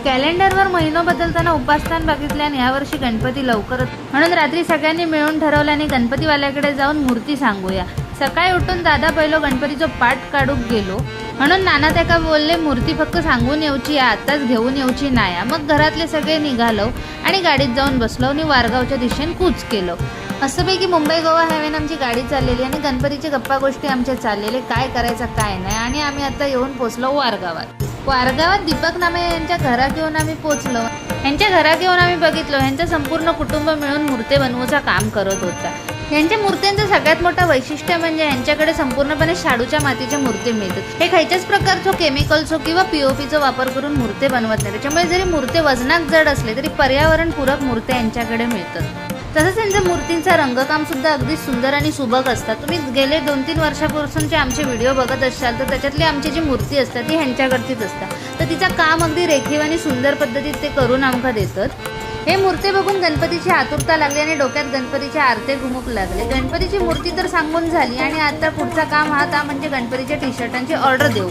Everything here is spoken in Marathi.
कॅलेंडरवर महिनो बदलताना उपासस्थान बघितल्याने यावर्षी गणपती लवकरच, म्हणून रात्री सगळ्यांनी मिळून ठरवल्याने गणपतीवाल्याकडे जाऊन मूर्ती सांगूया। सकाळी उठून दादा पहिलो गणपतीचो पाठ काढूक गेलो, म्हणून नाना त्याका बोलले मूर्ती फक्त सांगून येऊची, आताच घेऊन येऊची नाया। मग घरातले सगळे निघालो आणि गाडीत जाऊन बसलो आणि वारगावच्या दिशेने कूच केलो। मस्तपैकी मुंबई गोवा हायवेन आमची गाडी चाललेली आणि गणपतीची गप्पा गोष्टी आमच्या चाललेले, काय करायचं काय नाही। आणि आम्ही आता येऊन पोचलो वारगावात दीपक नामे यांच्या घरात येऊन आम्ही पोचलो। यांच्या घरात येऊन आम्ही बघितलो यांचं संपूर्ण कुटुंब मिळून मूर्ती बनवूचा काम करत होता। यांच्या मूर्त्यांचं सगळ्यात मोठं वैशिष्ट्य म्हणजे यांच्याकडे संपूर्णपणे शाडूच्या मातीच्या मूर्ती मिळतात। हे खयच्याच प्रकारचो केमिकलचो किंवा पीओपीचो वापर करून मूर्ती बनवत नाही, त्याच्यामुळे जरी मूर्ती वजनात जड असले तरी पर्यावरणपूरक मूर्त्या यांच्याकडे मिळतात। तसंच त्यांच्या मूर्तींचा रंगकाम सुद्धा अगदी सुंदर आणि सुबक असतात। तुम्ही गेले 2-3 वर्षापासूनचे आमचे व्हिडिओ बघत असाल तर त्याच्यातली आमची जी मूर्ती असतात ती ह्यांच्याकडचीच असतात, तर तिचं काम अगदी रेखीव आणि सुंदर पद्धतीत ते करून आमका देतात। हे मूर्ती बघून गणपतीची आतुरता लागली आणि डोक्यात गणपतीचे आरते घुमूक लागले। गणपतीची मूर्ती तर सांगून झाली आणि आता पुढचा काम हा म्हणजे गणपतीच्या टी-शर्टांची ऑर्डर देऊ।